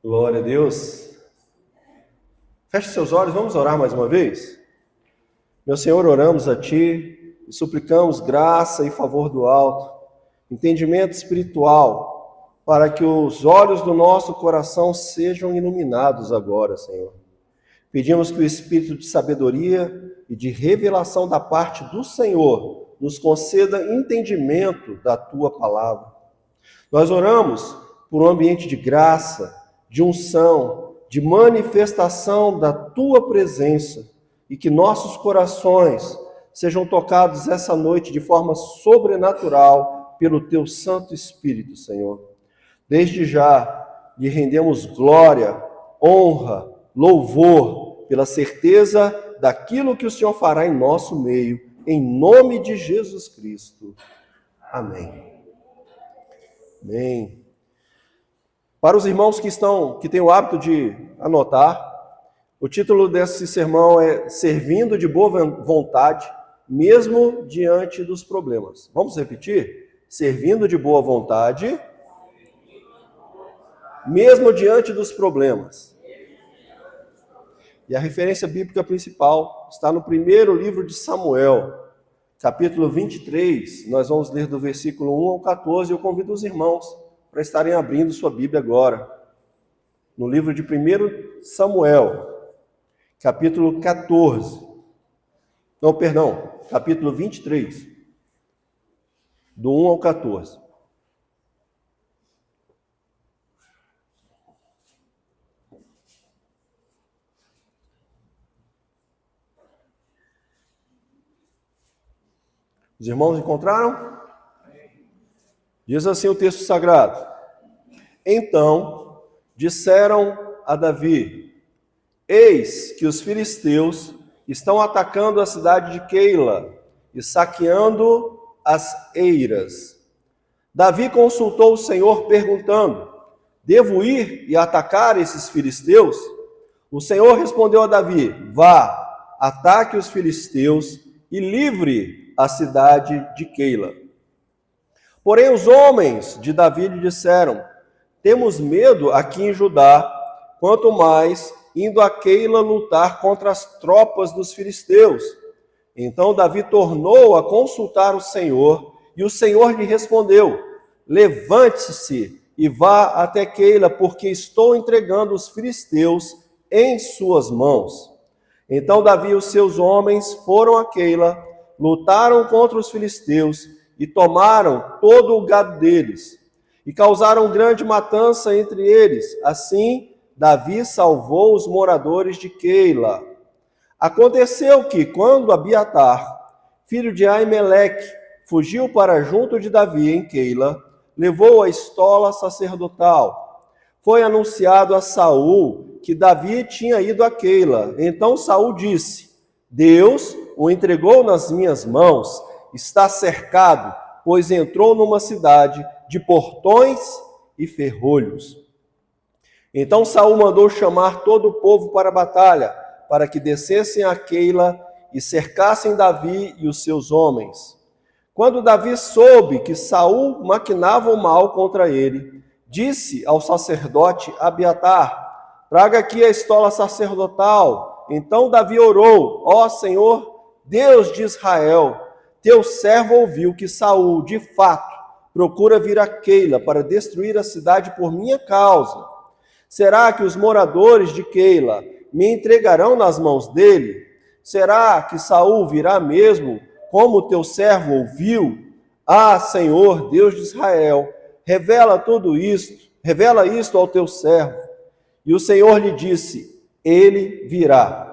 Glória a Deus. Feche seus olhos, vamos orar mais uma vez? Meu Senhor, oramos a Ti e suplicamos graça e favor do alto, entendimento espiritual, para que os olhos do nosso coração sejam iluminados agora, Senhor. Pedimos que o Espírito de sabedoria e de revelação da parte do Senhor nos conceda entendimento da Tua palavra. Nós oramos por um ambiente de graça, de unção, de manifestação da Tua presença e que nossos corações sejam tocados essa noite de forma sobrenatural pelo Teu Santo Espírito, Senhor. Desde já lhe rendemos glória, honra, louvor, pela certeza daquilo que o Senhor fará em nosso meio, em nome de Jesus Cristo. Amém. Amém. Para os irmãos que têm o hábito de anotar, o título desse sermão é Servindo de Boa Vontade, mesmo diante dos problemas. Vamos repetir? Servindo de boa vontade, mesmo diante dos problemas. E a referência bíblica principal está no primeiro livro de Samuel, capítulo 23. Nós vamos ler do versículo 1 ao 14. Eu convido os irmãos para estarem abrindo sua Bíblia agora. No livro de 1 Samuel, capítulo 14. Não, perdão, capítulo 23. Do 1 ao 14. Os irmãos encontraram? Diz assim o texto sagrado: Então disseram a Davi: Eis que os filisteus estão atacando a cidade de Keila e saqueando as eiras. Davi consultou o Senhor perguntando: Devo ir e atacar esses filisteus? O Senhor respondeu a Davi: Vá, ataque os filisteus e livre a cidade de Keila. Porém os homens de Davi lhe disseram: Temos medo aqui em Judá, quanto mais indo a Keila lutar contra as tropas dos filisteus. Então Davi tornou a consultar o Senhor, e o Senhor lhe respondeu: Levante-se e vá até Keila, porque estou entregando os filisteus em suas mãos. Então Davi e os seus homens foram a Keila, lutaram contra os filisteus e tomaram todo o gado deles, e causaram grande matança entre eles. Assim, Davi salvou os moradores de Keila. Aconteceu que, quando Abiatar, filho de Aimeleque, fugiu para junto de Davi em Keila, levou a estola sacerdotal. Foi anunciado a Saul que Davi tinha ido a Keila. Então Saul disse: Deus o entregou nas minhas mãos, está cercado, pois entrou numa cidade de portões e ferrolhos. Então Saul mandou chamar todo o povo para a batalha, para que descessem a Keila e cercassem Davi e os seus homens. Quando Davi soube que Saul maquinava o mal contra ele, disse ao sacerdote Abiatar: Traga aqui a estola sacerdotal. Então Davi orou: Ó Senhor, Deus de Israel, teu servo ouviu que Saul, de fato, procura vir a Keila para destruir a cidade por minha causa. Será que os moradores de Keila me entregarão nas mãos dele? Será que Saul virá mesmo, como teu servo ouviu? Ah, Senhor, Deus de Israel, revela isto ao teu servo. E o Senhor lhe disse: Ele virá.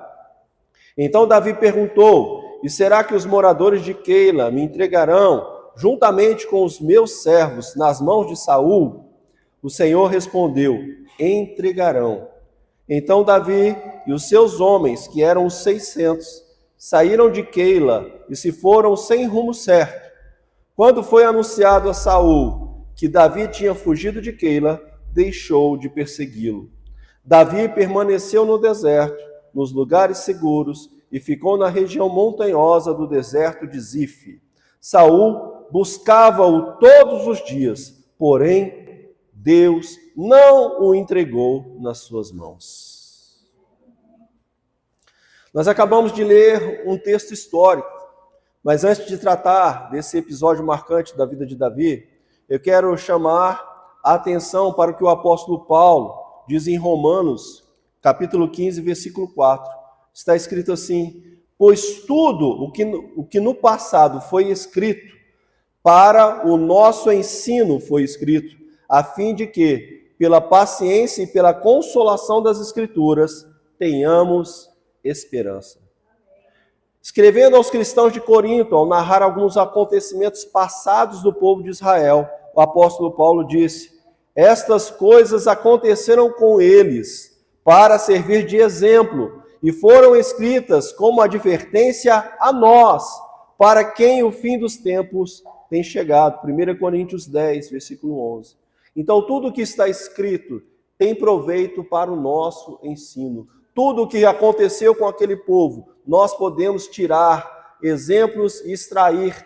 Então Davi perguntou: E será que os moradores de Keila me entregarão, juntamente com os meus servos, nas mãos de Saul? O Senhor respondeu: Entregarão. Então Davi e os seus homens, que eram os 600, saíram de Keila e se foram sem rumo certo. Quando foi anunciado a Saul que Davi tinha fugido de Keila, deixou de persegui-lo. Davi permaneceu no deserto, nos lugares seguros, e ficou na região montanhosa do deserto de Zif. Saul buscava-o todos os dias, porém Deus não o entregou nas suas mãos. Nós acabamos de ler um texto histórico, mas antes de tratar desse episódio marcante da vida de Davi, eu quero chamar a atenção para o que o apóstolo Paulo diz em Romanos, capítulo 15, versículo 4. Está escrito assim: pois tudo o que no passado foi escrito, para o nosso ensino foi escrito, a fim de que, pela paciência e pela consolação das Escrituras, tenhamos esperança. Escrevendo aos cristãos de Corinto, ao narrar alguns acontecimentos passados do povo de Israel, o apóstolo Paulo disse: estas coisas aconteceram com eles para servir de exemplo e foram escritas como advertência a nós, para quem o fim dos tempos tem chegado. 1 Coríntios 10, versículo 11. Então, tudo o que está escrito tem proveito para o nosso ensino. Tudo o que aconteceu com aquele povo, nós podemos tirar exemplos e extrair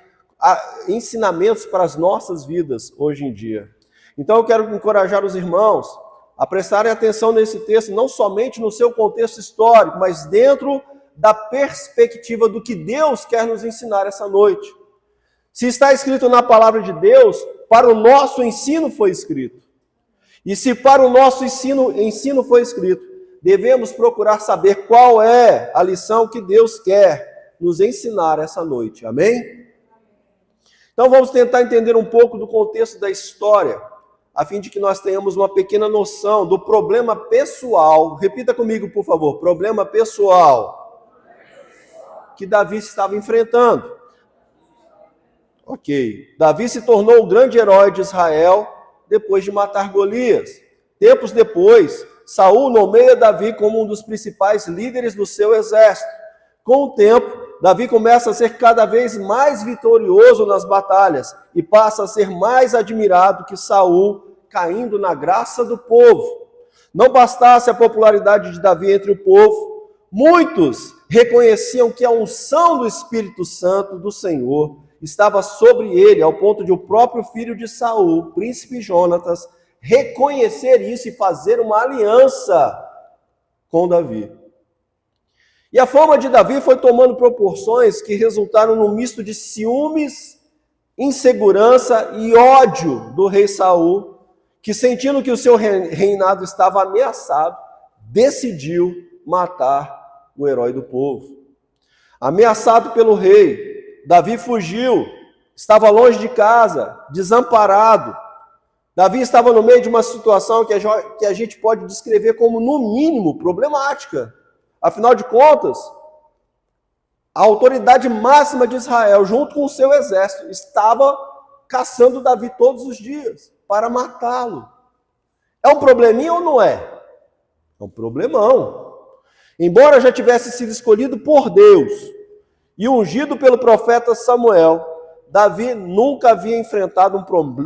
ensinamentos para as nossas vidas hoje em dia. Então, eu quero encorajar os irmãos a prestarem atenção nesse texto, não somente no seu contexto histórico, mas dentro da perspectiva do que Deus quer nos ensinar essa noite. Se está escrito na palavra de Deus, para o nosso ensino foi escrito. E se para o nosso ensino foi escrito, devemos procurar saber qual é a lição que Deus quer nos ensinar essa noite. Amém? Então vamos tentar entender um pouco do contexto da história, a fim de que nós tenhamos uma pequena noção do problema pessoal. Repita comigo, por favor. Problema pessoal que Davi estava enfrentando. Ok. Davi se tornou o grande herói de Israel depois de matar Golias. Tempos depois, Saul nomeia Davi como um dos principais líderes do seu exército. Com o tempo, Davi começa a ser cada vez mais vitorioso nas batalhas e passa a ser mais admirado que Saul, caindo na graça do povo. Não bastasse a popularidade de Davi entre o povo, muitos reconheciam que a unção do Espírito Santo do Senhor estava sobre ele, ao ponto de o próprio filho de Saul, príncipe Jonatas, reconhecer isso e fazer uma aliança com Davi. E a fama de Davi foi tomando proporções que resultaram num misto de ciúmes, insegurança e ódio do rei Saul, que, sentindo que o seu reinado estava ameaçado, decidiu matar o herói do povo. Ameaçado pelo rei, Davi fugiu, estava longe de casa, desamparado. Davi estava no meio de uma situação que a gente pode descrever como, no mínimo, problemática. Afinal de contas, a autoridade máxima de Israel, junto com o seu exército, estava caçando Davi todos os dias para matá-lo. É um probleminha ou não é? É um problemão. Embora já tivesse sido escolhido por Deus e ungido pelo profeta Samuel, Davi nunca havia enfrentado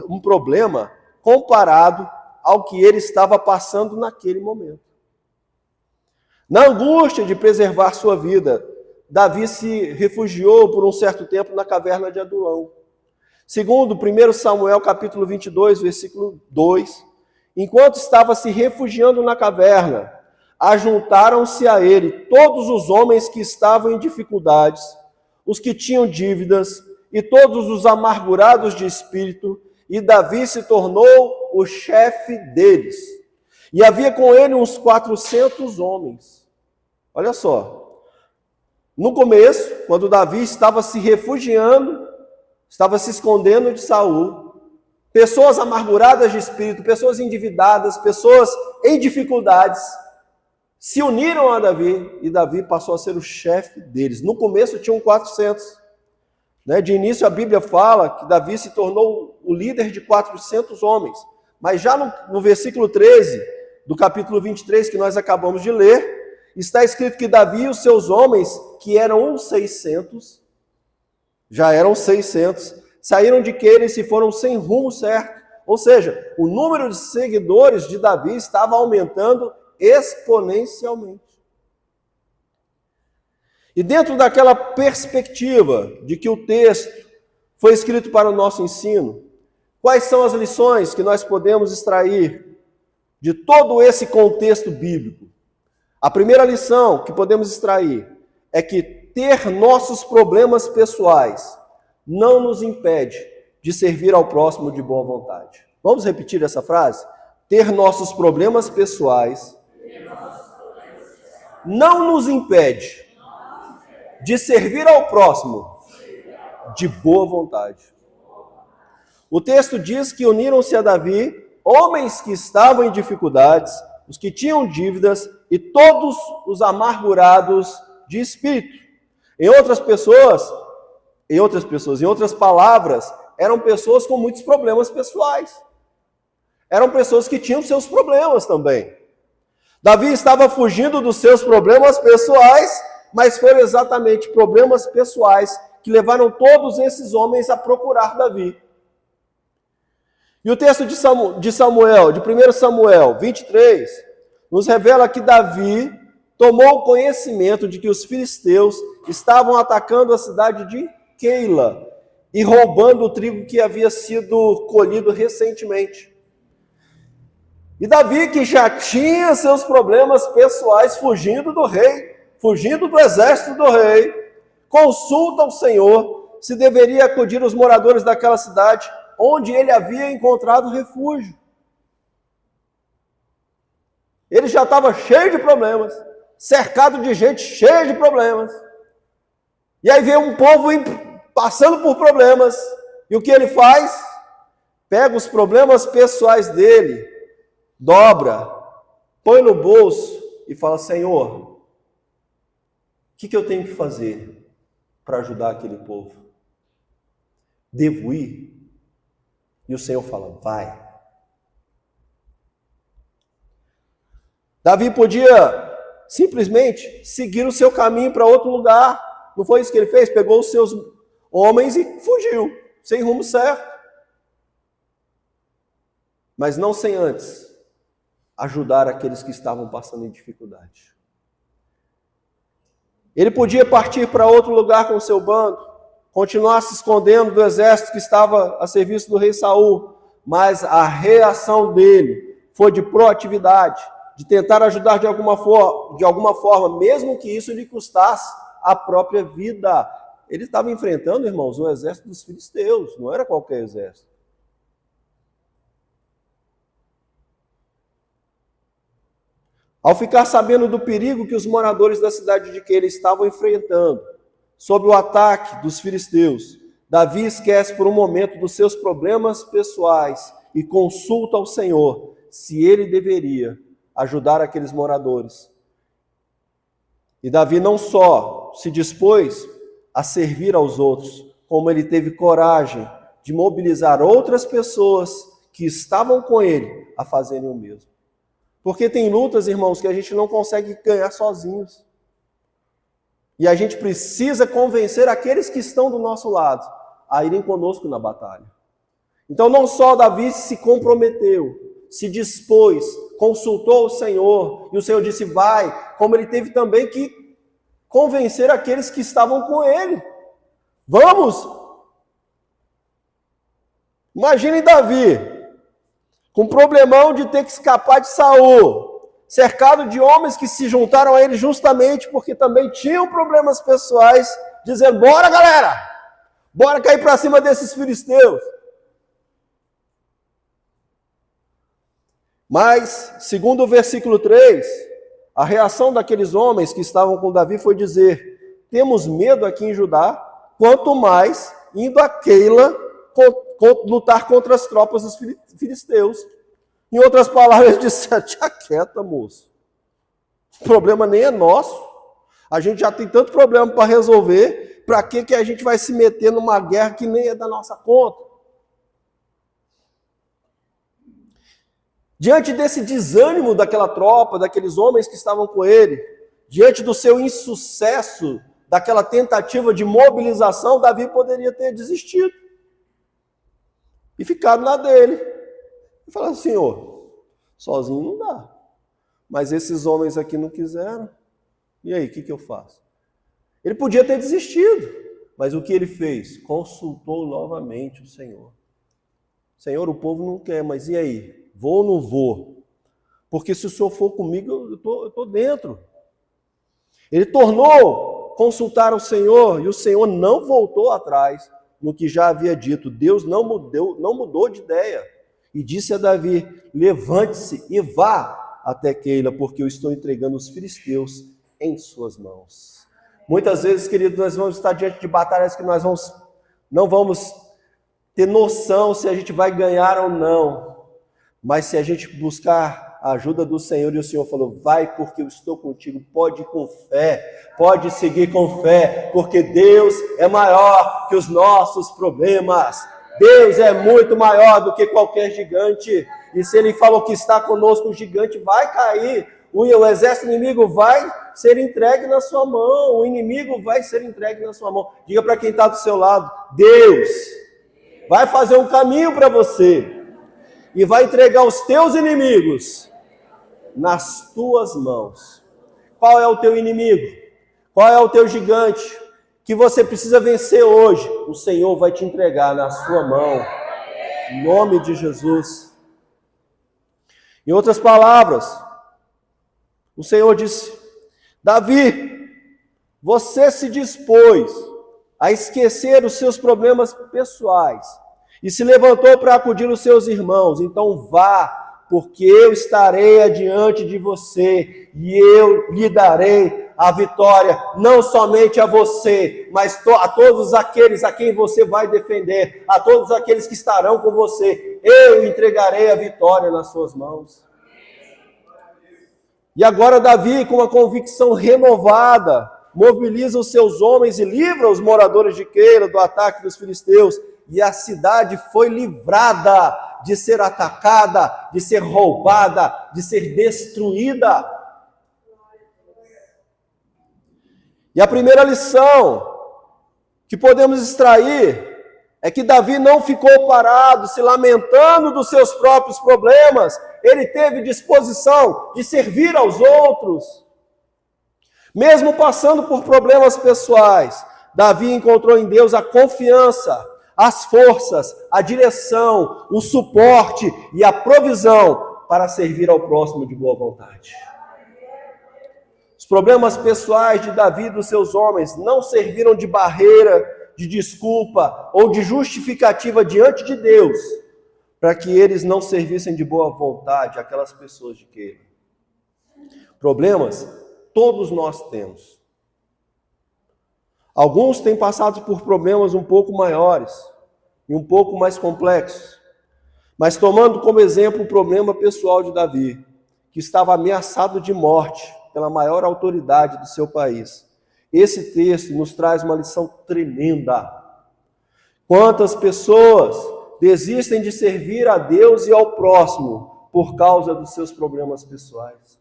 um problema comparado ao que ele estava passando naquele momento. Na angústia de preservar sua vida, Davi se refugiou por um certo tempo na caverna de Adulão. Segundo 1 Samuel capítulo 22, versículo 2, enquanto estava se refugiando na caverna, ajuntaram-se a ele todos os homens que estavam em dificuldades, os que tinham dívidas e todos os amargurados de espírito, e Davi se tornou o chefe deles. E havia com ele uns 400 homens. Olha só, no começo, quando Davi estava se refugiando, estava se escondendo de Saul, pessoas amarguradas de espírito, pessoas endividadas, pessoas em dificuldades, se uniram a Davi, e Davi passou a ser o chefe deles. No começo tinham 400. De início a Bíblia fala que Davi se tornou o líder de 400 homens. Mas já no versículo 13 do capítulo 23, que nós acabamos de ler, está escrito que Davi e os seus homens, que eram uns 600, já eram 600, saíram de Queira e se foram sem rumo certo. Ou seja, o número de seguidores de Davi estava aumentando exponencialmente. E dentro daquela perspectiva de que o texto foi escrito para o nosso ensino, Quais são as lições que nós podemos extrair de todo esse contexto bíblico? A primeira lição que podemos extrair é que ter nossos problemas pessoais não nos impede de servir ao próximo de boa vontade. Vamos repetir essa frase? Ter nossos problemas pessoais não nos impede de servir ao próximo de boa vontade. O texto diz que uniram-se a Davi homens que estavam em dificuldades, os que tinham dívidas e todos os amargurados de espírito. Em outras palavras, eram pessoas com muitos problemas pessoais. Eram pessoas que tinham seus problemas também. Davi estava fugindo dos seus problemas pessoais, mas foram exatamente problemas pessoais que levaram todos esses homens a procurar Davi. E o texto de 1 Samuel 23, nos revela que Davi tomou conhecimento de que os filisteus estavam atacando a cidade de Keila e roubando o trigo que havia sido colhido recentemente. E Davi, que já tinha seus problemas pessoais fugindo do rei, fugindo do exército do rei, consulta o Senhor se deveria acudir os moradores daquela cidade onde ele havia encontrado refúgio. Ele já estava cheio de problemas, cercado de gente cheia de problemas. E aí vem um povo passando por problemas. E o que ele faz? Pega os problemas pessoais dele, dobra, põe no bolso e fala: Senhor, o que eu tenho que fazer para ajudar aquele povo? Devo ir? E o Senhor fala: vai. Davi podia simplesmente seguir o seu caminho para outro lugar. Não foi isso que ele fez? Pegou os seus homens e fugiu, sem rumo certo. Mas não sem antes ajudar aqueles que estavam passando em dificuldade. Ele podia partir para outro lugar com o seu bando, continuar se escondendo do exército que estava a serviço do rei Saul, mas a reação dele foi de proatividade, de tentar ajudar de alguma forma, mesmo que isso lhe custasse a própria vida. Ele estava enfrentando, irmãos, o exército dos filisteus, não era qualquer exército. Ao ficar sabendo do perigo que os moradores da cidade de Keila estavam enfrentando, sob o ataque dos filisteus, Davi esquece por um momento dos seus problemas pessoais e consulta ao Senhor se ele deveria ajudar aqueles moradores. E Davi não só se dispôs a servir aos outros, como ele teve coragem de mobilizar outras pessoas que estavam com ele a fazerem o mesmo. Porque tem lutas, irmãos, que a gente não consegue ganhar sozinhos. E a gente precisa convencer aqueles que estão do nosso lado a irem conosco na batalha. Então não só Davi se comprometeu, se dispôs, consultou o Senhor, e o Senhor disse vai, como ele teve também que convencer aqueles que estavam com ele. Vamos! Imaginem Davi, com problemão de ter que escapar de Saul, cercado de homens que se juntaram a ele justamente porque também tinham problemas pessoais, dizendo, bora galera, bora cair para cima desses filisteus. Mas, segundo o versículo 3, a reação daqueles homens que estavam com Davi foi dizer, temos medo aqui em Judá, quanto mais indo a Keila lutar contra as tropas dos filisteus. Em outras palavras, ele disse, te aquieta, moço. O problema nem é nosso. A gente já tem tanto problema para resolver, para que a gente vai se meter numa guerra que nem é da nossa conta? Diante desse desânimo daquela tropa, daqueles homens que estavam com ele, diante do seu insucesso, daquela tentativa de mobilização, Davi poderia ter desistido e ficado na dele. E falar, Senhor, sozinho não dá. Mas esses homens aqui não quiseram. E aí, o que eu faço? Ele podia ter desistido, mas o que ele fez? Consultou novamente o Senhor. Senhor, o povo não quer, mas e aí? Vou ou não vou? Porque se o Senhor for comigo, eu estou dentro. Ele tornou consultar o Senhor e o Senhor não voltou atrás no que já havia dito. Deus não mudou de ideia. E disse a Davi, levante-se e vá até Keila, porque eu estou entregando os filisteus em suas mãos. Muitas vezes, queridos, nós vamos estar diante de batalhas que nós não vamos ter noção se a gente vai ganhar ou não. Mas se a gente buscar a ajuda do Senhor, e o Senhor falou, vai porque eu estou contigo, pode ir com fé, pode seguir com fé, porque Deus é maior que os nossos problemas. Deus é muito maior do que qualquer gigante, e se Ele falou que está conosco, o gigante vai cair, o exército inimigo vai ser entregue na sua mão, o inimigo vai ser entregue na sua mão. Diga para quem está do seu lado, Deus vai fazer um caminho para você, e vai entregar os teus inimigos nas tuas mãos. Qual é o teu inimigo? Qual é o teu gigante que você precisa vencer hoje? O Senhor vai te entregar na sua mão, em nome de Jesus. Em outras palavras, o Senhor disse, Davi, você se dispôs a esquecer os seus problemas pessoais e se levantou para acudir os seus irmãos, então vá, porque eu estarei adiante de você e eu lhe darei a vitória, não somente a você, mas a todos aqueles a quem você vai defender, a todos aqueles que estarão com você, eu entregarei a vitória nas suas mãos. E agora Davi, com uma convicção renovada, mobiliza os seus homens e livra os moradores de Keila do ataque dos filisteus, e a cidade foi livrada de ser atacada, de ser roubada, de ser destruída. E a primeira lição que podemos extrair é que Davi não ficou parado, se lamentando dos seus próprios problemas. Ele teve disposição de servir aos outros. Mesmo passando por problemas pessoais, Davi encontrou em Deus a confiança, as forças, a direção, o suporte e a provisão para servir ao próximo de boa vontade. Os problemas pessoais de Davi e dos seus homens não serviram de barreira, de desculpa ou de justificativa diante de Deus, para que eles não servissem de boa vontade aquelas pessoas de Keila. Problemas todos nós temos. Alguns têm passado por problemas um pouco maiores e um pouco mais complexos, mas tomando como exemplo o problema pessoal de Davi, que estava ameaçado de morte pela maior autoridade do seu país. Esse texto nos traz uma lição tremenda. Quantas pessoas desistem de servir a Deus e ao próximo por causa dos seus problemas pessoais?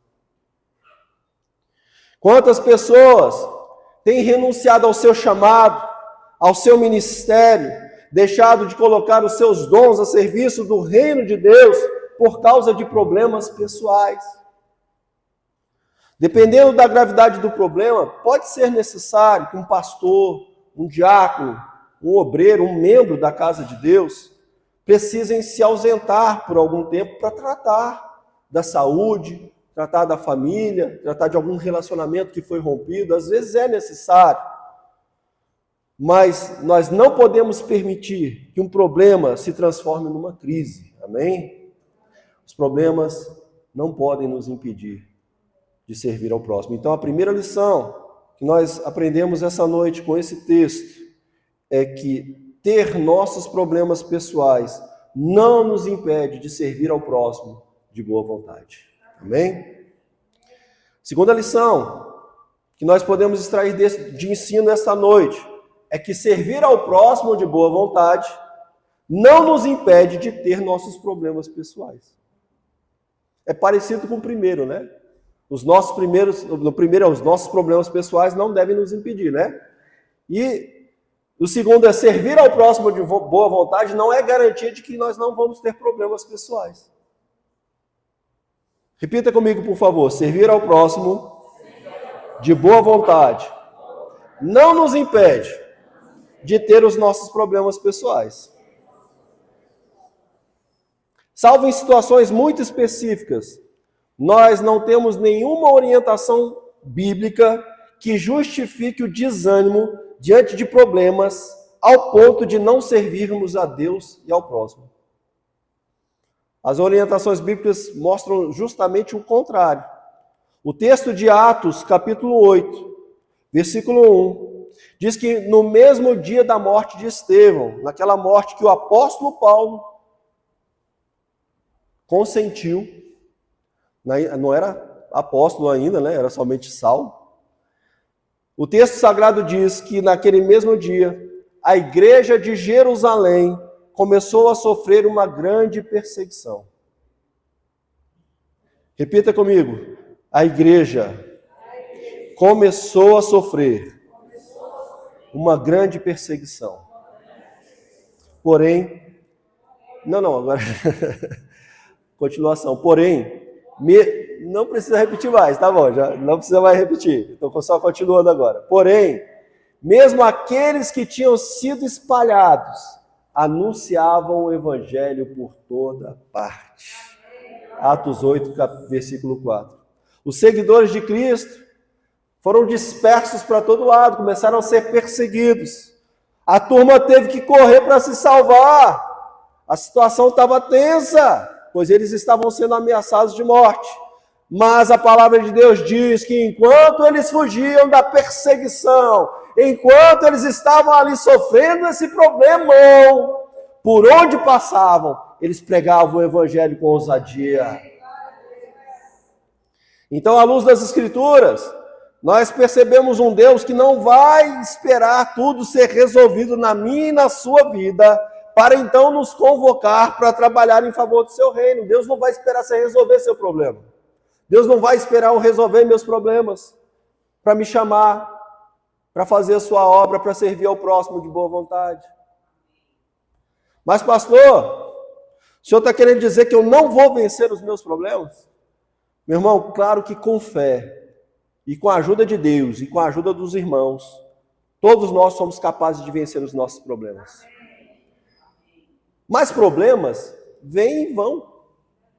Quantas pessoas têm renunciado ao seu chamado, ao seu ministério, deixado de colocar os seus dons a serviço do reino de Deus por causa de problemas pessoais? Dependendo da gravidade do problema, pode ser necessário que um pastor, um diácono, um obreiro, um membro da casa de Deus precisem se ausentar por algum tempo para tratar da saúde, tratar da família, tratar de algum relacionamento que foi rompido. Às vezes é necessário, mas nós não podemos permitir que um problema se transforme numa crise, amém? Os problemas não podem nos impedir de servir ao próximo. Então, a primeira lição que nós aprendemos essa noite com esse texto é que ter nossos problemas pessoais não nos impede de servir ao próximo de boa vontade. Amém? Segunda lição que nós podemos extrair de ensino esta noite é que servir ao próximo de boa vontade não nos impede de ter nossos problemas pessoais. É parecido com o primeiro, né? Os nossos problemas pessoais não devem nos impedir, né? E o segundo é servir ao próximo de boa vontade não é garantia de que nós não vamos ter problemas pessoais. Repita comigo, por favor. Servir ao próximo de boa vontade não nos impede de ter os nossos problemas pessoais. salvo em situações muito específicas, nós não temos nenhuma orientação bíblica que justifique o desânimo diante de problemas ao ponto de não servirmos a Deus e ao próximo. As orientações bíblicas mostram justamente o contrário. O texto de Atos, capítulo 8, versículo 1, diz que no mesmo dia da morte de Estevão, naquela morte que o apóstolo Paulo consentiu, não era apóstolo ainda, né? Era somente Saulo. O texto sagrado diz que naquele mesmo dia, a igreja de Jerusalém começou a sofrer uma grande perseguição. Repita comigo. A igreja começou a sofrer uma grande perseguição. Porém, agora continuação. Porém, não precisa repetir mais, tá bom? Já não precisa mais repetir. Estou só continuando agora. Porém, mesmo aqueles que tinham sido espalhados anunciavam o evangelho por toda parte. Atos 8, versículo 4. Os seguidores de Cristo foram dispersos para todo lado, começaram a ser perseguidos. A turma teve que correr para se salvar. A situação estava tensa, pois eles estavam sendo ameaçados de morte. Mas a palavra de Deus diz que enquanto eles fugiam da perseguição, enquanto eles estavam ali sofrendo esse problemão, por onde passavam, eles pregavam o evangelho com ousadia. Então, à luz das Escrituras, nós percebemos um Deus que não vai esperar tudo ser resolvido na minha e na sua vida, para então nos convocar para trabalhar em favor do seu reino. Deus não vai esperar você resolver seu problema. Deus não vai esperar eu resolver meus problemas para me chamar, para fazer a sua obra, para servir ao próximo de boa vontade. Mas, pastor, o senhor está querendo dizer que eu não vou vencer os meus problemas? Meu irmão, claro que com fé, e com a ajuda de Deus, e com a ajuda dos irmãos, todos nós somos capazes de vencer os nossos problemas. Mas problemas vêm e vão.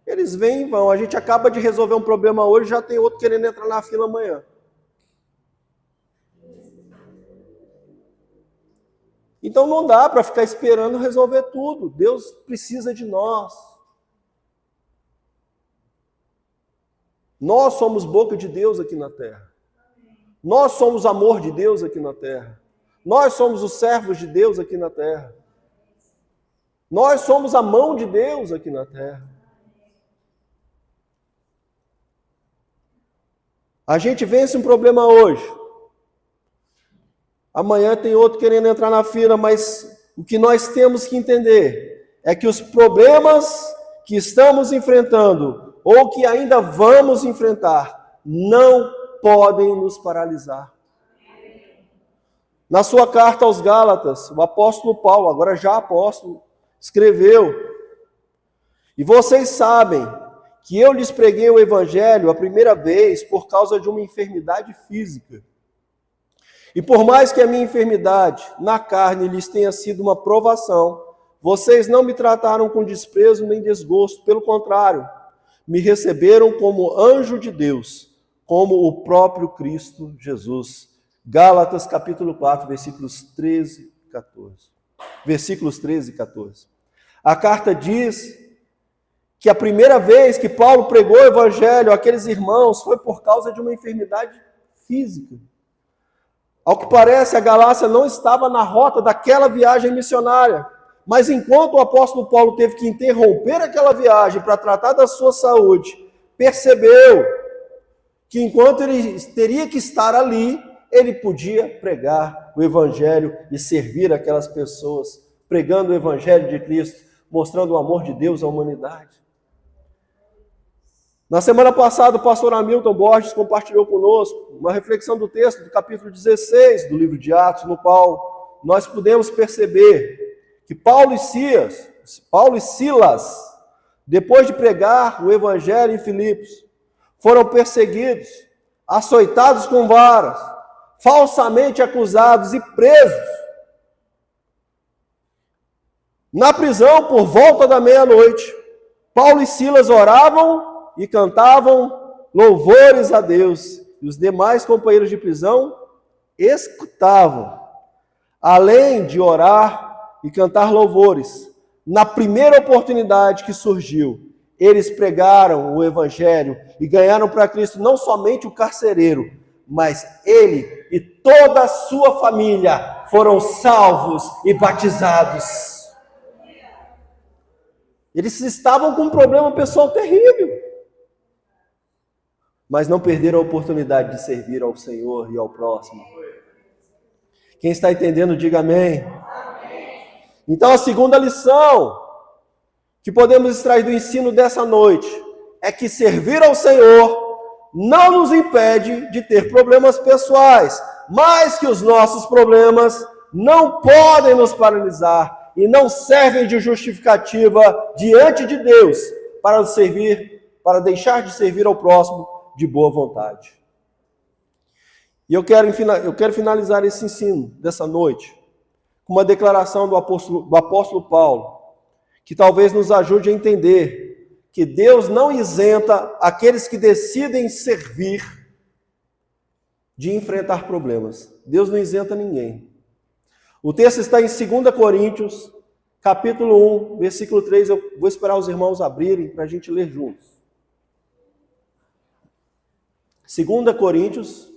Eles vêm e vão. A gente acaba de resolver um problema hoje, já tem outro querendo entrar na fila amanhã. Então não dá para ficar esperando resolver tudo. Deus precisa de nós. Nós somos boca de Deus aqui na terra. Nós somos amor de Deus aqui na terra. Nós somos os servos de Deus aqui na terra. Nós somos a mão de Deus aqui na terra. A gente vence um problema hoje. Amanhã tem outro querendo entrar na fila, mas o que nós temos que entender é que os problemas que estamos enfrentando ou que ainda vamos enfrentar não podem nos paralisar. Na sua carta aos Gálatas, o apóstolo Paulo, agora já apóstolo, escreveu: e vocês sabem que eu lhes preguei o evangelho a primeira vez por causa de uma enfermidade física. E por mais que a minha enfermidade na carne lhes tenha sido uma provação, vocês não me trataram com desprezo nem desgosto, pelo contrário, me receberam como anjo de Deus, como o próprio Cristo Jesus. Gálatas capítulo 4, versículos 13 e 14. Versículos 13 e 14. A carta diz que a primeira vez que Paulo pregou o evangelho àqueles irmãos foi por causa de uma enfermidade física. Ao que parece, a Galácia não estava na rota daquela viagem missionária. Mas enquanto o apóstolo Paulo teve que interromper aquela viagem para tratar da sua saúde, percebeu que enquanto ele teria que estar ali, ele podia pregar o evangelho e servir aquelas pessoas, pregando o evangelho de Cristo, mostrando o amor de Deus à humanidade. Na semana passada, o pastor Hamilton Borges compartilhou conosco uma reflexão do texto do capítulo 16 do livro de Atos, no qual nós pudemos perceber que Paulo e Silas, depois de pregar o evangelho em Filipos, foram perseguidos, açoitados com varas, falsamente acusados e presos. Na prisão, por volta da meia-noite, Paulo e Silas oravam e cantavam louvores a Deus, e os demais companheiros de prisão escutavam. Além de orar e cantar louvores, na primeira oportunidade que surgiu, eles pregaram o evangelho e ganharam para Cristo não somente o carcereiro, mas ele e toda a sua família foram salvos e batizados. Eles estavam com um problema pessoal terrível, mas não perderam a oportunidade de servir ao Senhor e ao próximo. Quem está entendendo, diga amém. Então, a segunda lição que podemos extrair do ensino dessa noite é que servir ao Senhor não nos impede de ter problemas pessoais, mas que os nossos problemas não podem nos paralisar e não servem de justificativa diante de Deus para deixar de servir ao próximo de boa vontade. E eu quero finalizar esse ensino dessa noite com uma declaração do apóstolo Paulo, que talvez nos ajude a entender que Deus não isenta aqueles que decidem servir de enfrentar problemas. Deus não isenta ninguém. O texto está em 2 Coríntios, capítulo 1, versículo 3. Eu vou esperar os irmãos abrirem para a gente ler juntos. 2 Coríntios,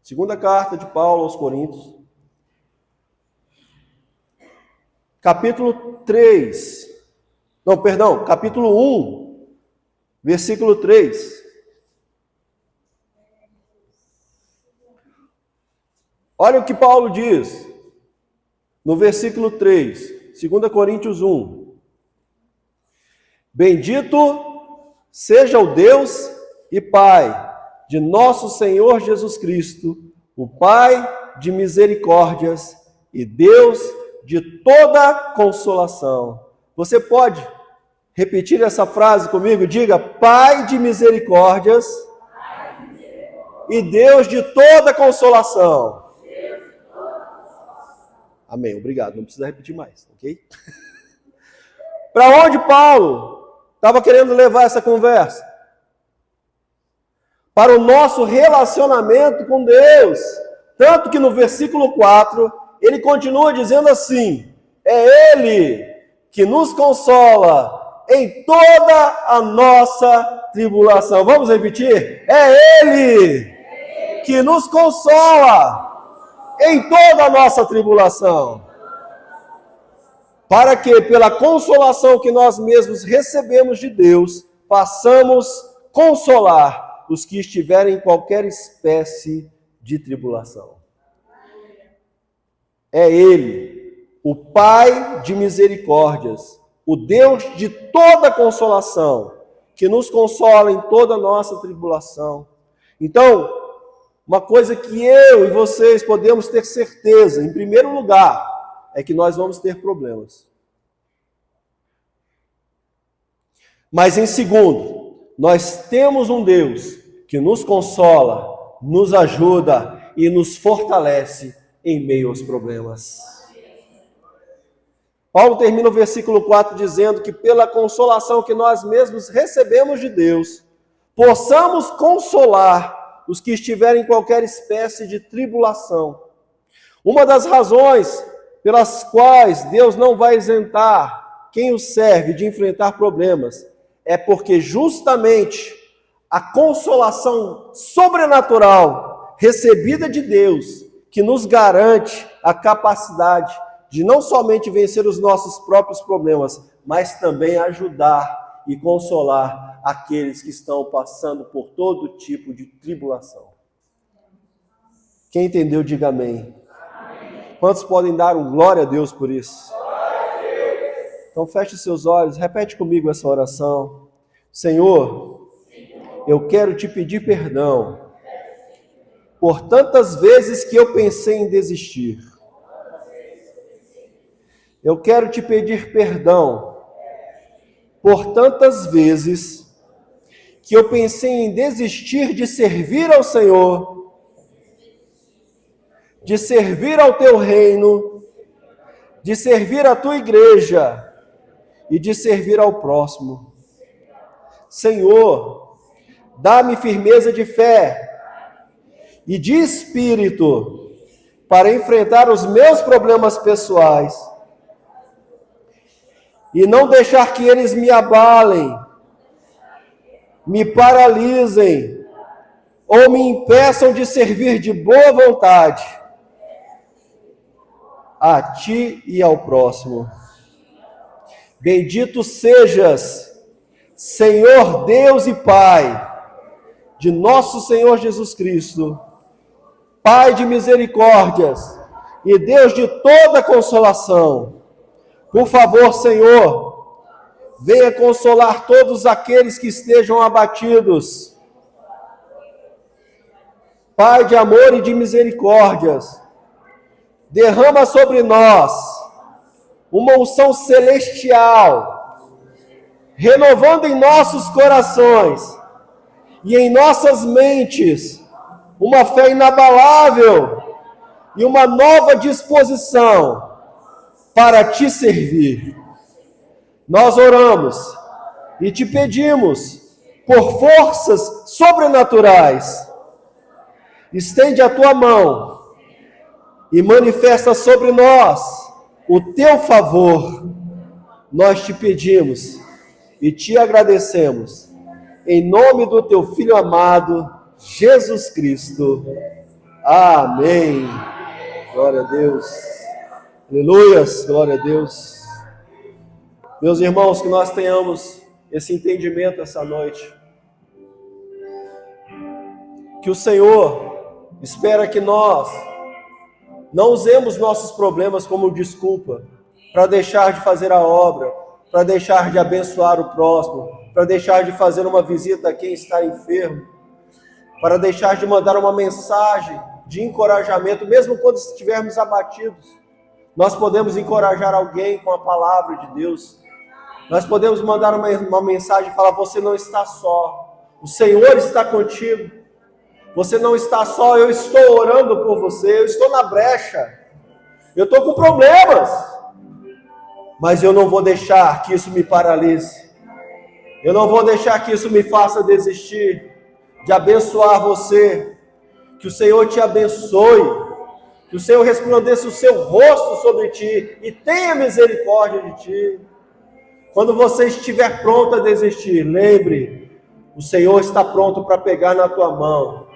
segunda carta de Paulo aos Coríntios, capítulo 1, versículo 3. Olha o que Paulo diz no versículo 3, 2 Coríntios 1. Bendito seja o Deus e Pai de nosso Senhor Jesus Cristo, o Pai de misericórdias e Deus de toda consolação. Você pode repetir essa frase comigo? Diga: Pai de misericórdias e Deus de toda consolação. Amém, obrigado. Não precisa repetir mais, ok? Para onde Paulo estava querendo levar essa conversa? Para o nosso relacionamento com Deus. Tanto que no versículo 4, ele continua dizendo assim: é Ele que nos consola em toda a nossa tribulação. Vamos repetir? É Ele que nos consola em toda a nossa tribulação, para que, pela consolação que nós mesmos recebemos de Deus, possamos consolar os que estiverem em qualquer espécie de tribulação. É Ele, o Pai de misericórdias, o Deus de toda consolação, que nos consola em toda a nossa tribulação. Então, uma coisa que eu e vocês podemos ter certeza, em primeiro lugar, é que nós vamos ter problemas. Mas em segundo, nós temos um Deus que nos consola, nos ajuda e nos fortalece em meio aos problemas. Paulo termina o versículo 4 dizendo que pela consolação que nós mesmos recebemos de Deus, possamos consolar os que estiverem em qualquer espécie de tribulação. Uma das razões pelas quais Deus não vai isentar quem o serve de enfrentar problemas é porque justamente a consolação sobrenatural recebida de Deus, que nos garante a capacidade de não somente vencer os nossos próprios problemas, mas também ajudar e consolar aqueles que estão passando por todo tipo de tribulação. Quem entendeu, diga amém. Amém. Quantos podem dar um glória a Deus por isso? Então feche seus olhos, repete comigo essa oração. Senhor, eu quero te pedir perdão por tantas vezes que eu pensei em desistir. Eu quero te pedir perdão por tantas vezes que eu pensei em desistir de servir ao Senhor, de servir ao teu reino, de servir à tua igreja e de servir ao próximo. Senhor, dá-me firmeza de fé e de espírito para enfrentar os meus problemas pessoais e não deixar que eles me abalem, me paralisem ou me impeçam de servir de boa vontade a ti e ao próximo. Bendito sejas, Senhor Deus e Pai de nosso Senhor Jesus Cristo, Pai de misericórdias e Deus de toda consolação. Por favor, Senhor, venha consolar todos aqueles que estejam abatidos. Pai de amor e de misericórdias, derrama sobre nós uma unção celestial, renovando em nossos corações e em nossas mentes uma fé inabalável e uma nova disposição para te servir. Nós oramos e te pedimos por forças sobrenaturais. Estende a tua mão e manifesta sobre nós o teu favor. Nós te pedimos e te agradecemos, em nome do teu Filho amado, Jesus Cristo. Amém. Glória a Deus. Aleluias. Glória a Deus. Meus irmãos, que nós tenhamos esse entendimento essa noite. Que o Senhor espera que nós não usemos nossos problemas como desculpa para deixar de fazer a obra, para deixar de abençoar o próximo, para deixar de fazer uma visita a quem está enfermo, para deixar de mandar uma mensagem de encorajamento, mesmo quando estivermos abatidos. Nós podemos encorajar alguém com a palavra de Deus. Nós podemos mandar uma mensagem e falar: você não está só, o Senhor está contigo. Você não está só, eu estou orando por você, eu estou na brecha, eu estou com problemas, mas eu não vou deixar que isso me paralise, eu não vou deixar que isso me faça desistir de abençoar você. Que o Senhor te abençoe, que o Senhor resplandeça o seu rosto sobre ti e tenha misericórdia de ti. Quando você estiver pronto a desistir, lembre, o Senhor está pronto para pegar na tua mão,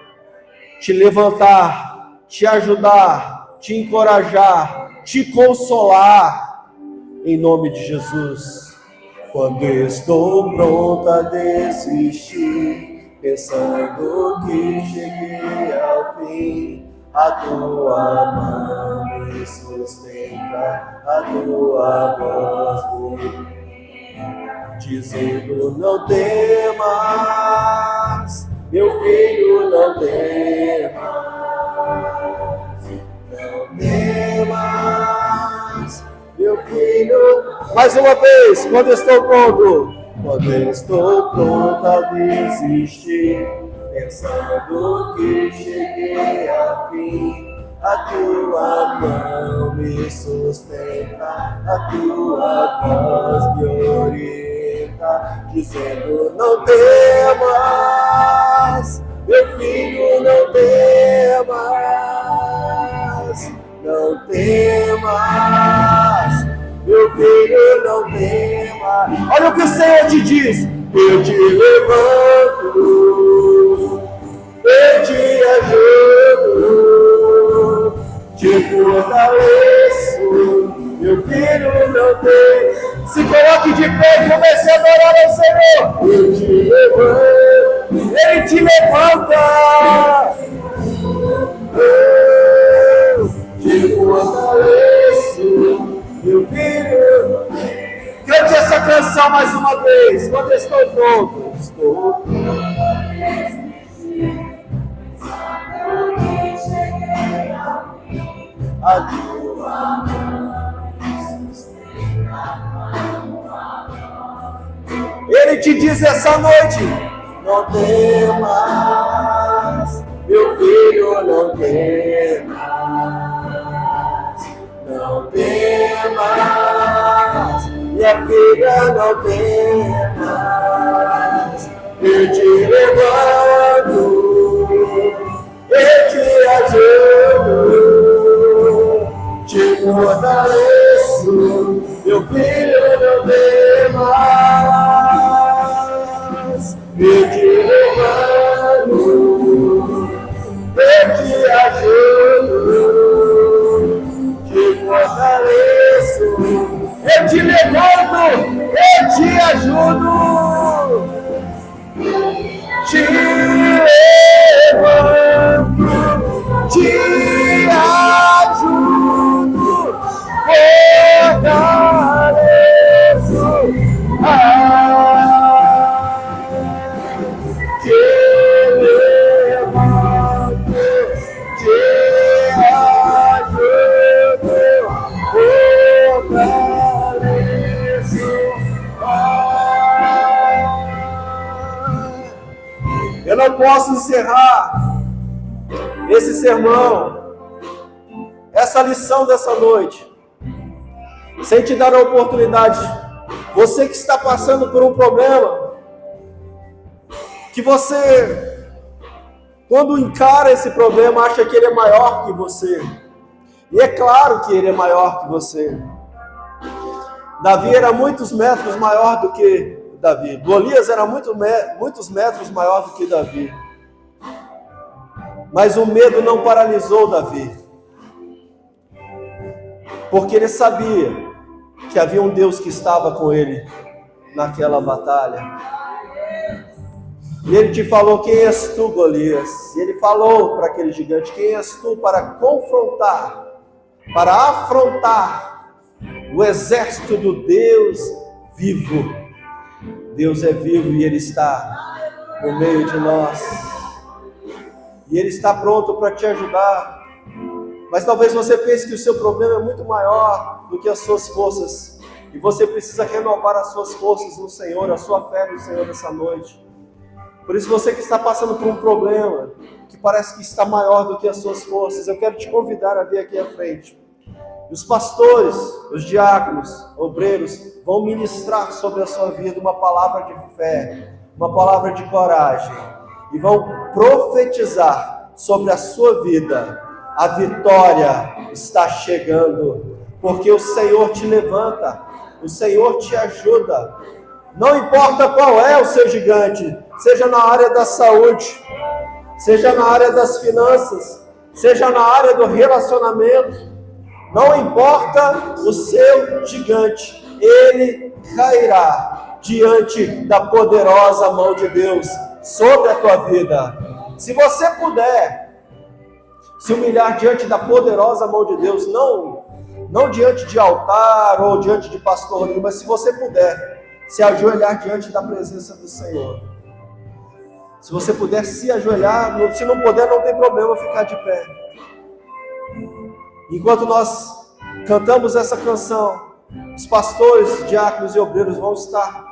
te levantar, te ajudar, te encorajar, te consolar, em nome de Jesus. Quando estou pronto a desistir, pensando que cheguei ao fim, a tua mão me sustenta, a tua voz me dizendo: não temas, meu filho, não temas, não temas, meu filho. Mais uma vez, quando estou pronto a desistir, pensando que cheguei ao fim, a tua mão me sustenta, a tua voz me orienta, dizendo: não temas, meu filho, não temas, não temas, meu filho, não temas. Olha o que o Senhor te diz: eu te levanto, eu te ajudo, te fortaleço, meu filho, não tem. Se coloque de pé e comece a adorar ao Senhor. Eu te levanto, Ele te levanta, eu te fortaleço, meu filho. Cante essa canção mais uma vez. Quando estou pronto, estou pronto. A tua Ele te diz essa noite: não temas, meu filho, não temas, não temas, minha filha, não temas, eu te levanto, eu te ajudo, te fortaleço, meu filho, não temas, eu te levanto, eu te ajudo, te fortaleço, eu te levanto, eu te ajudo, te levanto, te ajudo, fortaleço, te levanto, te ajudo, fortaleço. Eu não posso encerrar esse sermão, essa lição dessa noite, sem te dar a oportunidade. Você que está passando por um problema, que você, quando encara esse problema, acha que ele é maior que você. E é claro que ele é maior que você. Davi era muitos metros maior do que Davi. Golias era muitos metros maior do que Davi. Mas o medo não paralisou Davi. Porque ele sabia que havia um Deus que estava com ele naquela batalha. E ele te falou: quem és tu, Golias? E ele falou para aquele gigante: quem és tu para confrontar, para afrontar o exército do Deus vivo? Deus é vivo e Ele está no meio de nós. E Ele está pronto para te ajudar. Mas talvez você pense que o seu problema é muito maior do que as suas forças. E você precisa renovar as suas forças no Senhor, a sua fé no Senhor essa noite. Por isso, você que está passando por um problema que parece que está maior do que as suas forças, eu quero te convidar a vir aqui à frente. Os pastores, os diáconos, obreiros, vão ministrar sobre a sua vida uma palavra de fé, uma palavra de coragem, e vão profetizar sobre a sua vida. A vitória está chegando, porque o Senhor te levanta, o Senhor te ajuda. Não importa qual é o seu gigante, seja na área da saúde, seja na área das finanças, seja na área do relacionamento, não importa o seu gigante, ele cairá diante da poderosa mão de Deus sobre a tua vida. Se você puder se humilhar diante da poderosa mão de Deus, não diante de altar ou diante de pastor, mas se você puder se ajoelhar diante da presença do Senhor. Se você puder se ajoelhar, se não puder, não tem problema ficar de pé. Enquanto nós cantamos essa canção, os pastores, diáconos e obreiros vão estar.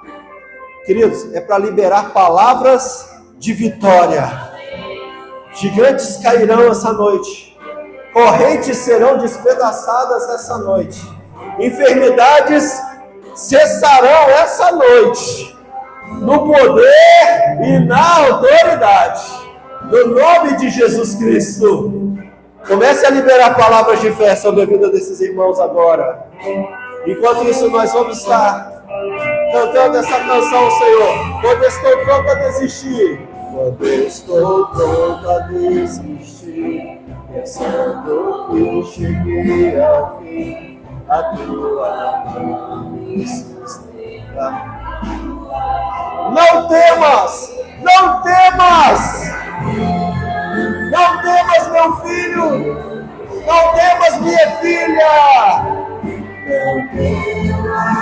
Queridos, é para liberar palavras de vitória. Gigantes cairão essa noite. Correntes serão despedaçadas essa noite. Enfermidades cessarão essa noite. No poder e na autoridade. No nome de Jesus Cristo. Comece a liberar palavras de fé sobre a vida desses irmãos agora. Enquanto isso, nós vamos estar cantando essa canção, Senhor. Quando estou pronto a desistir. Quando estou pronto a desistir, pensando que cheguei ao fim, a tua mão me sustenta. Não temas! Não temas! Não temas, meu filho! Não temas, minha filha! Não temas!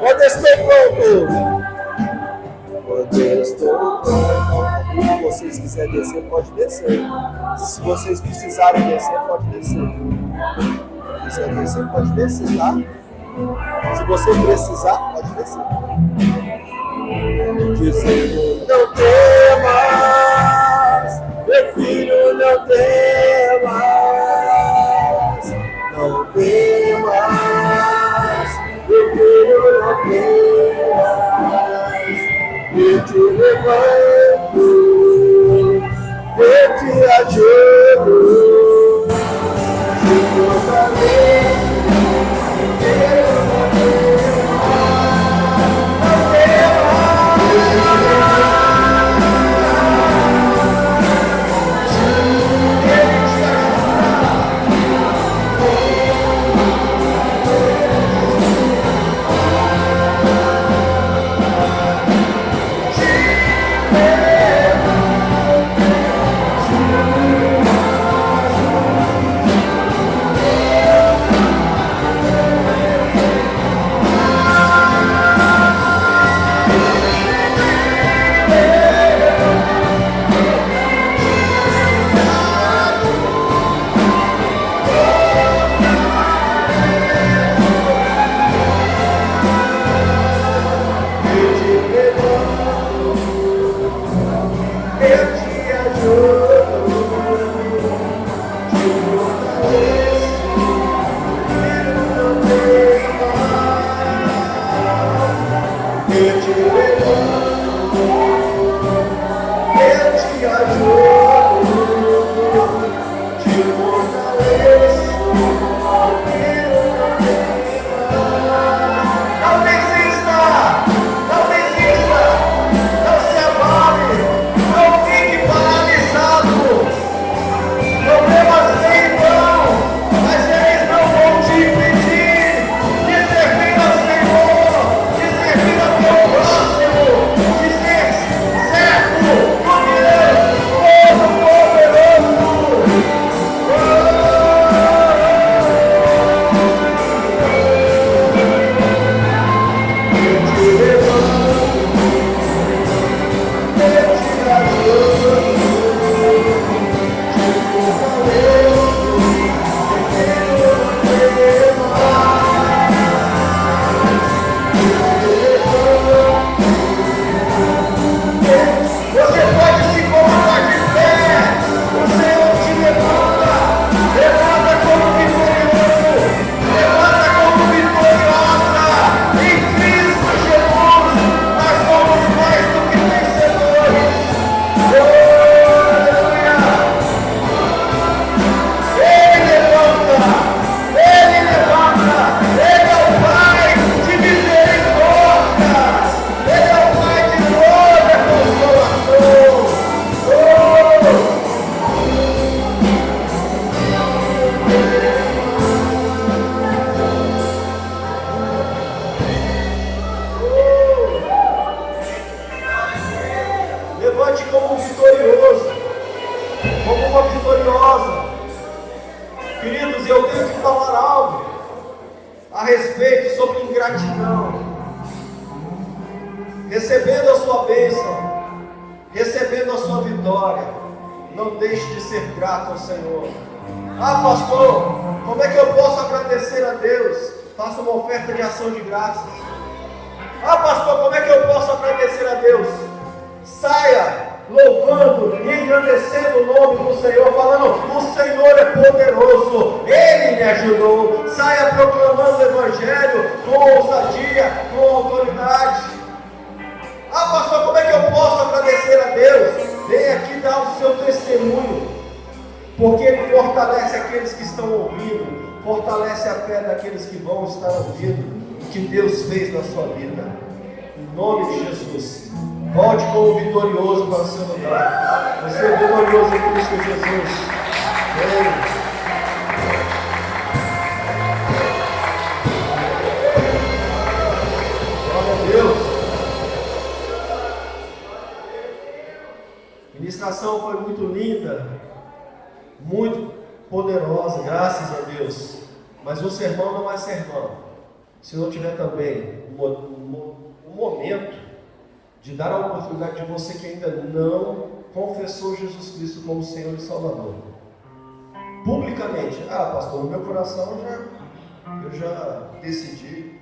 Quando estou pronto! Quando estou pronto! Se vocês quiserem descer, pode descer. Se vocês precisarem descer, pode descer. Se quiser descer, pode descer, tá? Se você precisar, pode descer. Dizendo, não temas, meu filho, não temas, não temas, meu filho, não temas, eu te levanto, eu te ajudo, te fortaleço, recebendo a sua bênção, recebendo a sua vitória. Não deixe de ser grato ao Senhor. Ah, pastor, como é que eu posso agradecer a Deus? Faça uma oferta de ação de graças. Ah, pastor, como é que eu posso agradecer a Deus? Saia louvando e engrandecendo o nome do Senhor, falando: o Senhor é poderoso, Ele me ajudou. Saia proclamando o Evangelho com ousadia, com autoridade. Ah, pastor, como é que eu posso agradecer a Deus? Vem aqui dar o seu testemunho, porque Ele fortalece aqueles que estão ouvindo, fortalece a fé daqueles que vão estar ouvindo o que Deus fez na sua vida. Em nome de Jesus, volte como vitorioso para o seu lugar. Você é vitorioso em Cristo Jesus. Amém. A ministração foi muito linda, muito poderosa, graças a Deus. Mas o sermão não é sermão se não tiver também um momento de dar a oportunidade de você que ainda não confessou Jesus Cristo como Senhor e Salvador publicamente. Ah, pastor, no meu coração eu já decidi.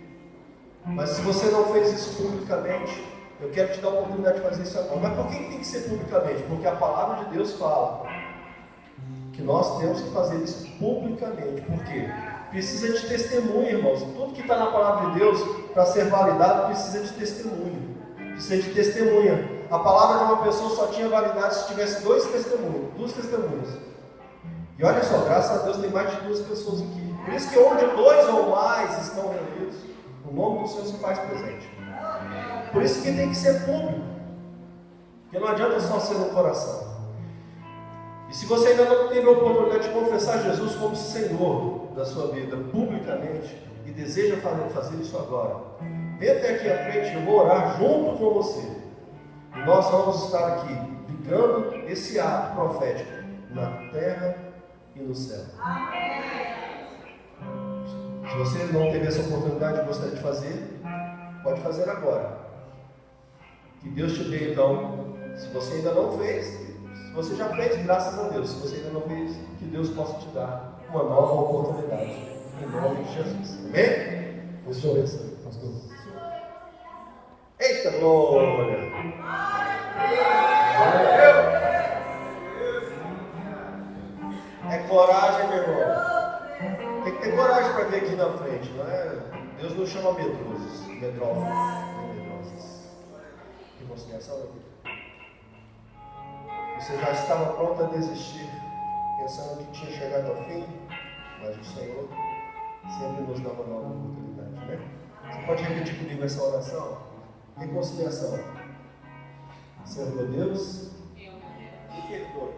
Mas se você não fez isso publicamente, eu quero te dar a oportunidade de fazer isso agora. Mas por que tem que ser publicamente? Porque a palavra de Deus fala que nós temos que fazer isso publicamente. Por quê? Precisa de testemunho, irmãos. Tudo que está na palavra de Deus, para ser validado, precisa de testemunho. Precisa de testemunha. A palavra de uma pessoa só tinha validade se tivesse duas testemunhas. E olha só, graças a Deus tem mais de 2 pessoas aqui. Por isso que onde 2 ou mais estão reunidos, o nome do Senhor se faz presente. Por isso que tem que ser público. Porque não adianta só ser no coração. E se você ainda não teve a oportunidade de confessar Jesus como Senhor da sua vida publicamente e deseja fazer isso agora, vem até aqui à frente, eu vou orar junto com você. E nós vamos estar aqui ligando esse ato profético na terra e no céu. Se você não teve essa oportunidade e gostaria de fazer, pode fazer agora. Que Deus te dê então. Se você ainda não fez, se você já fez, graças a Deus. Se você ainda não fez, que Deus possa te dar uma nova oportunidade. Em nome de Jesus. Amém? Deus te abençoe, pastor. Eita glória! É coragem, meu irmão. Tem que ter coragem para vir aqui na frente, não é? Deus não chama medrosos, medrosas. Que conciliação aqui. Você já estava pronto a desistir, pensando que tinha chegado ao fim, mas o Senhor sempre nos dá uma nova oportunidade, né? Você pode repetir comigo essa oração? Reconciliação. Senhor meu Deus, me perdoe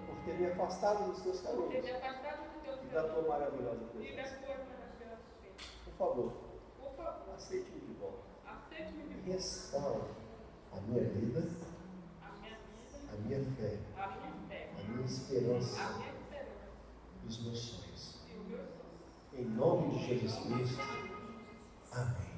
por ter me afastado dos teus caminhos e da tua maravilhosa presença. Por favor, aceite-me de volta. Restaure a minha vida, a minha fé, a minha esperança e os meus sonhos. Em nome de Jesus Cristo. Amém.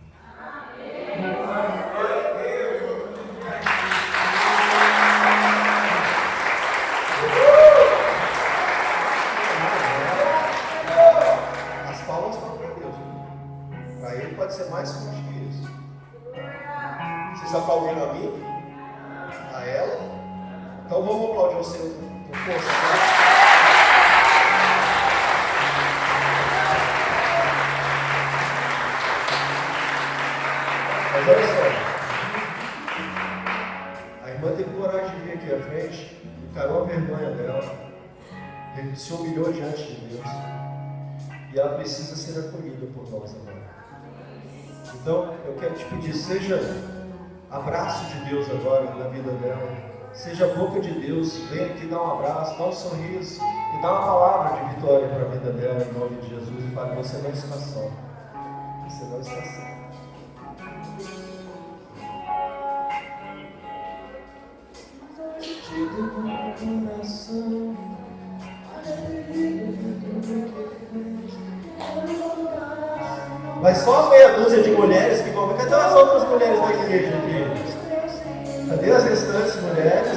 As palmas foram para Deus. Para Ele pode ser mais forte que isso. Vocês aplaudiram a mim? A ela? Então vamos aplaudir o Senhor com força. Mas olha só, a irmã teve coragem de vir aqui à frente, encarou a vergonha dela, se humilhou diante de Deus, e ela precisa ser acolhida por nós agora. Então, eu quero te pedir, seja abraço de Deus agora na vida dela, seja a boca de Deus, vem aqui dar um abraço, dá um sorriso, e dá uma palavra de vitória para a vida dela, em nome de Jesus, e fala, você não está só, você não está só. Mas só meia dúzia de mulheres que vão. Cadê as outras mulheres da igreja aqui? Cadê as restantes mulheres?